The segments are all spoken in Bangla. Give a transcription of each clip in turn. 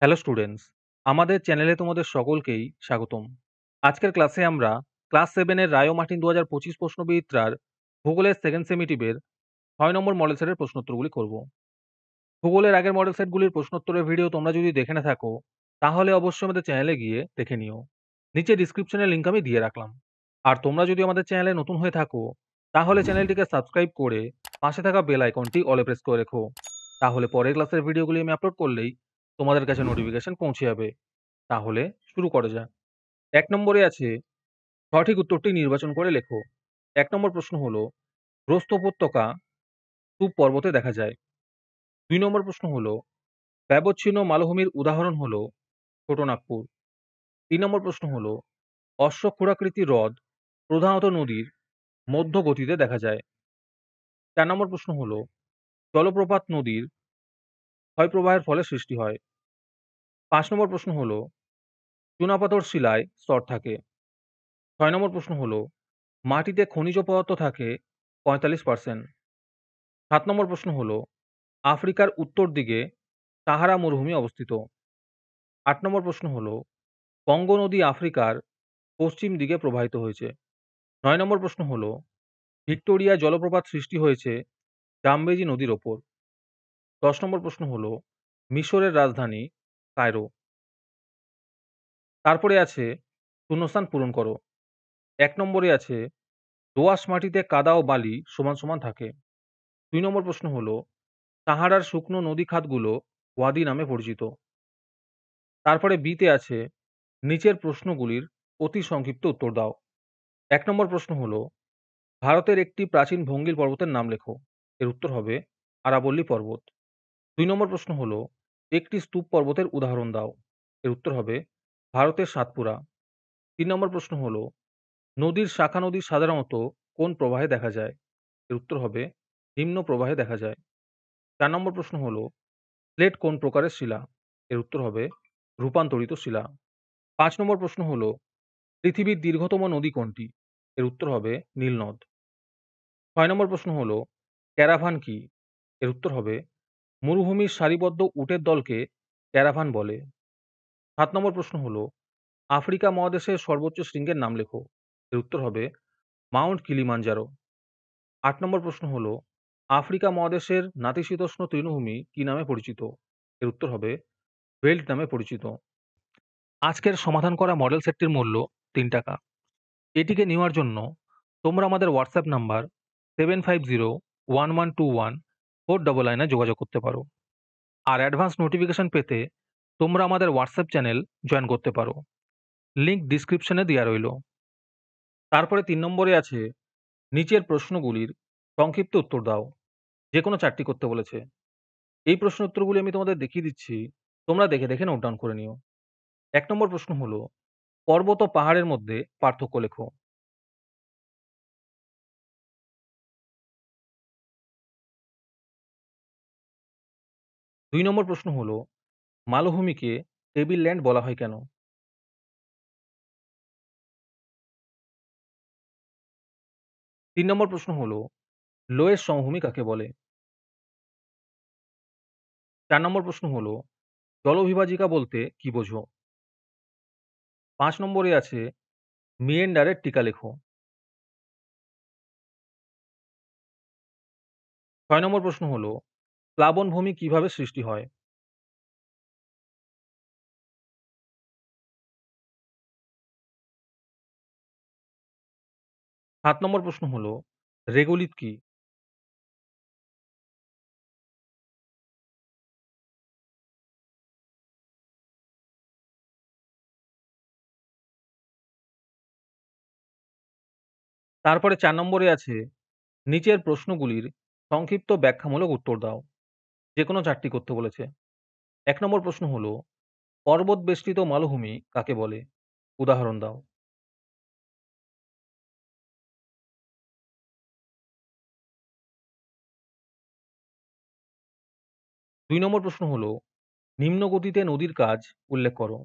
হ্যালো স্টুডেন্টস, আমাদের চ্যানেলে তোমাদের সকলকেই স্বাগতম। আজকের ক্লাসে আমরা ক্লাস 7 এর রায় ও মার্টিন 2025 প্রশ্নবিচিত্রার ভূগোলের সেকেন্ড সেমিটিভের 6 নম্বর মডেল সেটের প্রশ্নোত্তরগুলি করব। ভূগোলের আগের মডেল সেটগুলির প্রশ্নোত্তরের ভিডিও তোমরা যদি দেখে না থাকো, তাহলে অবশ্যই আমাদের চ্যানেলে গিয়ে দেখে নিও। নিচে ডিসক্রিপশনে লিংক আমি দিয়ে রাখলাম। আর তোমরা যদি আমাদের চ্যানেলে নতুন হয়ে থাকো, তাহলে চ্যানেলটিকে সাবস্ক্রাইব করে পাশে থাকা বেল আইকনটি অলে প্রেস করে রেখো। তাহলে পরের ক্লাসের ভিডিওগুলি আমি আপলোড করলেই তোমাদের কাছে নোটিফিকেশন পৌঁছে যাবে। তাহলে শুরু করা যাক। ১ নম্বরে আছে সঠিক উত্তরটি নির্বাচন করে লেখো। ১ নম্বর প্রশ্ন হলো, প্রস্থ উপত্যকা স্তূপ পর্বতে দেখা যায়। ২ নম্বর প্রশ্ন হলো, ব্যবচ্ছিন্ন মালভূমির উদাহরণ হলো ছোটনাগপুর। ৩ নম্বর প্রশ্ন হলো, অশ্বক্ষুরাকৃতি হ্রদ প্রধানত নদীর মধ্য গতিতে দেখা যায়। ৪ নম্বর প্রশ্ন হলো, জলপ্রপাত নদীর ক্ষয়প্রবাহের ফলে সৃষ্টি হয়। ৫ নম্বর প্রশ্ন হলো, চুনাপাথর শিলায় স্তর থাকে। ৬ নম্বর প্রশ্ন হলো, মাটিতে খনিজ পদার্থ থাকে ৪৫%। ৭ নম্বর প্রশ্ন হলো, আফ্রিকার উত্তর দিকে সাহারা মরুভূমি অবস্থিত। ৮ নম্বর প্রশ্ন হলো, কঙ্গো নদী আফ্রিকার পশ্চিম দিকে প্রবাহিত হয়েছে। ৯ নম্বর প্রশ্ন হলো, ভিক্টোরিয়া জলপ্রপাত সৃষ্টি হয়েছে জামবেজি নদীর ওপর। ১০ নম্বর প্রশ্ন হলো, মিশরের রাজধানী কায়রো। তারপরে আছে শূন্যস্থান পূরণ করো। ১ নম্বরে আছে দোআঁশ মাটিতে কাদা ও বালি সমান সমান থাকে। ২ নম্বর প্রশ্ন হলো, সাহারার শুকনো নদী খাতগুলো ওয়াদি নামে পরিচিত। তারপরে বিতে আছে নিচের প্রশ্নগুলির অতি সংক্ষিপ্ত উত্তর দাও। ১ নম্বর প্রশ্ন হলো, ভারতের একটি প্রাচীন ভঙ্গিল পর্বতের নাম লেখো। এর উত্তর হবে আরাবল্লী পর্বত। ২ নম্বর প্রশ্ন হলো, একটি স্তূপ পর্বতের উদাহরণ দাও। এর উত্তর হবে ভারতের সাতপুরা। ৩ নম্বর প্রশ্ন হলো, নদীর শাখা নদী সাধারণত কোন প্রবাহে দেখা যায়? এর উত্তর হবে নিম্ন প্রবাহে দেখা যায়। ৪ নম্বর প্রশ্ন হলো, স্লেট কোন প্রকারের শিলা? এর উত্তর হবে রূপান্তরিত শিলা। ৫ নম্বর প্রশ্ন হলো, পৃথিবীর দীর্ঘতম নদী কোনটি? এর উত্তর হবে নীলনদ। ৬ নম্বর প্রশ্ন হলো, ক্যারাভান কি? এর উত্তর হবে মরুভূমির সারিবদ্ধ উটের দলকে ক্যারাভান বলে। ৭ নম্বর প্রশ্ন হলো, আফ্রিকা মহাদেশের সর্বোচ্চ শৃঙ্গের নাম লেখো। এর উত্তর হবে মাউন্ট কিলিমাঞ্জারো। ৮ নম্বর প্রশ্ন হলো, আফ্রিকা মহাদেশের নাতিশীতোষ্ণ তৃণভূমি কি নামে পরিচিত? এর উত্তর হবে বেল্ট নামে পরিচিত। আজকের সমাধান করা মডেল সেটটির মূল্য ৩ টাকা। এটিকে নেওয়ার জন্য তোমরা আমাদের হোয়াটসঅ্যাপ নাম্বার 7501121499 যোগাযোগ করতে পারো। আর অ্যাডভান্স নোটিফিকেশন পেতে তোমরা আমাদের হোয়াটসঅ্যাপ চ্যানেল জয়েন করতে পারো। লিংক ডিসক্রিপশনে দেওয়া রইল। তারপরে ৩ নম্বরে আছে নিচের প্রশ্নগুলির সংক্ষিপ্ত উত্তর দাও। যে কোনো ৪টি করতে বলেছে। এই প্রশ্ন উত্তরগুলি আমি তোমাদের দেখিয়ে দিচ্ছি। তোমরা দেখে দেখে নোট ডাউন করে নিও। ১ নম্বর প্রশ্ন হলো, পর্বত ও পাহাড়ের মধ্যে পার্থক্য লেখো। ২ নম্বর প্রশ্ন হলো, মালভূমিকে টেবিল ল্যান্ড বলা হয় কেন? ৩ নম্বর প্রশ্ন হলো, লোয়েস সমভূমি কাকে বলে? ৪ নম্বর প্রশ্ন হলো, জলবিভাজিকা বলতে কি বোঝো? ৫ নম্বরে আছে মিয়েন্ডারের টিকা লেখো। ৬ নম্বর প্রশ্ন হলো, প্লাবনভূমি কিভাবে সৃষ্টি হয়? ৭ নম্বর প্রশ্ন হলো, রেগোলিথ কি? তারপরে ৪ নম্বরে আছে নিচের প্রশ্নগুলির সংক্ষিপ্ত ব্যাখ্যামূলক উত্তর দাও। যেকোনো ৪টি করতে বলেছে। ১ নম্বর প্রশ্ন হলো, পর্বত বেষ্টিত মালভূমি কাকে বলে? উদাহরণ দাও। ২ নম্বর প্রশ্ন হলো, নিম্ন গতিতে নদীর কাজ উল্লেখ করো।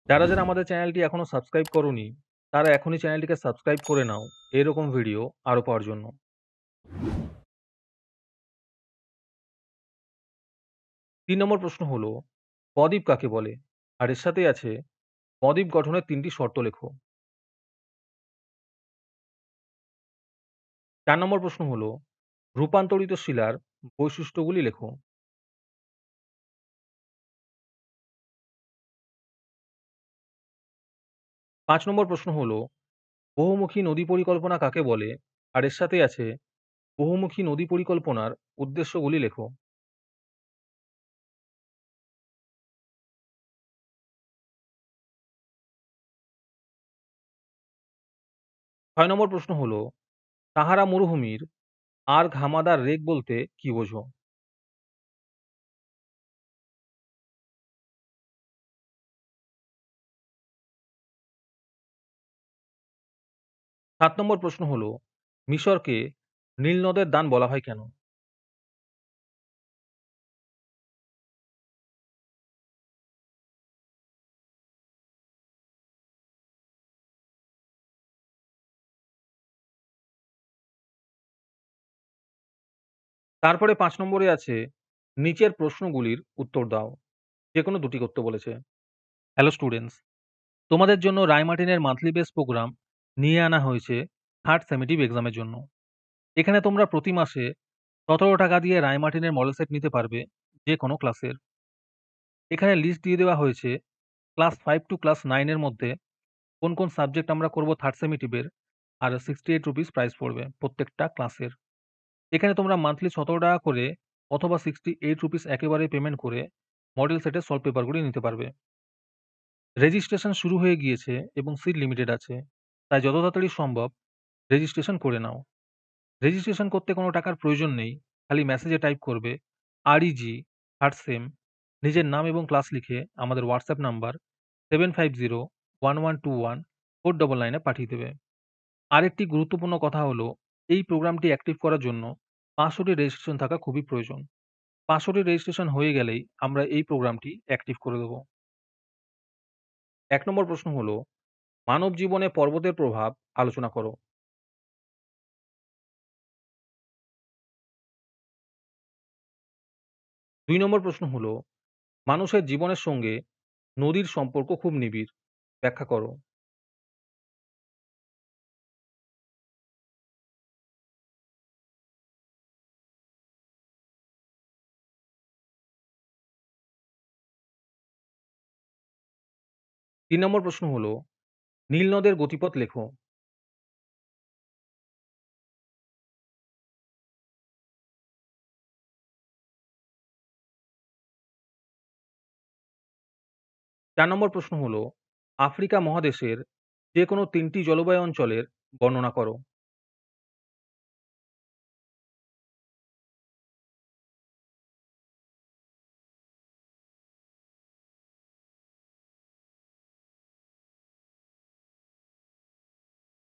যারা যারা আমাদের চ্যানেলটি এখনো সাবস্ক্রাইব করোনি, তারা এখনই চ্যানেলটিকে সাবস্ক্রাইব করে নাও এরকম ভিডিও আরো পাওয়ার জন্য। ৩ নম্বর প্রশ্ন হলো, বদ্বীপ কাকে বলে? আর এর সাথেই আছে বদ্বীপ গঠনের ৩ টি শর্ত লেখো। ৪ নম্বর প্রশ্ন হলো, রূপান্তরিত শিলার বৈশিষ্ট্যগুলি লেখো। ৫ নম্বর প্রশ্ন হলো, বহুমুখী নদী পরিকল্পনা কাকে বলে? আর এর সাথেই আছে বহুমুখী নদী পরিকল্পনার উদ্দেশ্যগুলি লেখো। ৬ নম্বর প্রশ্ন হলো, সাহারা মরুভূমির আর ঘামাদার রেক বলতে কি বোঝো? ৭ নম্বর প্রশ্ন হলো, মিশরকে নীল নদের দান বলা হয় কেন? তারপরে ৫ নম্বরে আছে নিচের প্রশ্নগুলির উত্তর দাও। যেকোনো ২ টি করতে বলেছে। হ্যালো স্টুডেন্টস, তোমাদের জন্য রায়মার্টিনের মান্থলি বেস প্রোগ্রাম নিয়ে আনা হয়েছে থার্ড সেমেটিভ এক্সামের জন্য। এখানে তোমরা প্রতি মাসে ৳১৭ দিয়ে রায়মার্টিনের মডেল সেট নিতে পারবে যে কোনো ক্লাসের। এখানে লিস্ট দিয়ে দেওয়া হয়েছে ক্লাস 5 টু ক্লাস 9 এর মধ্যে কোন সাবজেক্ট আমরা করব থার্ড সেমেটিভের, আর ₹68 প্রাইস পড়বে প্রত্যেকটা ক্লাসের। এখানে তোমরা মান্থলি ৳১৭ করে অথবা ₹68 একেবারে পেমেন্ট করে মডেল সেটের সলভ পেপারগুলি নিতে পারবে। রেজিস্ট্রেশন শুরু হয়ে গিয়েছে এবং সিট লিমিটেড আছে। তাই যত তাড়াতাড়ি সম্ভব রেজিস্ট্রেশন করে নাও। রেজিস্ট্রেশন করতে কোনো টাকার প্রয়োজন নেই। খালি মেসেজে টাইপ করবে REG থার্ড সেম, নিজের নাম এবং ক্লাস লিখে আমাদের হোয়াটসঅ্যাপ নাম্বার 7501121499 এ পাঠিয়ে দেবে। আরেকটি গুরুত্বপূর্ণ কথা হলো, এই প্রোগ্রামটি অ্যাক্টিভ করার জন্য ৫০০ টি রেজিস্ট্রেশন থাকা খুবই প্রয়োজন। ৫০০ টি রেজিস্ট্রেশন হয়ে গেলেই আমরা এই প্রোগ্রামটি অ্যাক্টিভ করে দেব। ১ নম্বর প্রশ্ন হলো, মানব জীবনে পর্বতের প্রভাব আলোচনা করো। ২ নম্বর প্রশ্ন হলো, মানুষের জীবনের সঙ্গে নদীর সম্পর্ক খুব নিবিড়। ব্যাখ্যা করো। ৩ নম্বর প্রশ্ন হলো, নীল নদের গতিপথ লেখো। ৪ নম্বর প্রশ্ন হলো, আফ্রিকা মহাদেশের যেকোনো ৩ টি জলবায়ু অঞ্চলের বর্ণনা করো।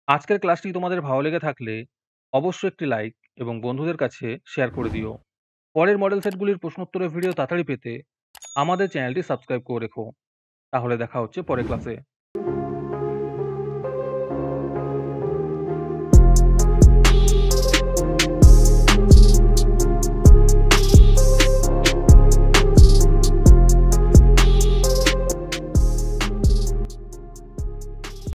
আজকের ক্লাসটি তোমাদের ভালো লেগে থাকলে অবশ্যই একটি লাইক এবং বন্ধুদের কাছে শেয়ার করে দিও। পরের মডেল সেটগুলির প্রশ্নোত্তরের ভিডিও তাড়াতাড়ি পেতে আমাদের চ্যানেলটি সাবস্ক্রাইব করে রেখো। তাহলে দেখা হচ্ছে পরের ক্লাসে।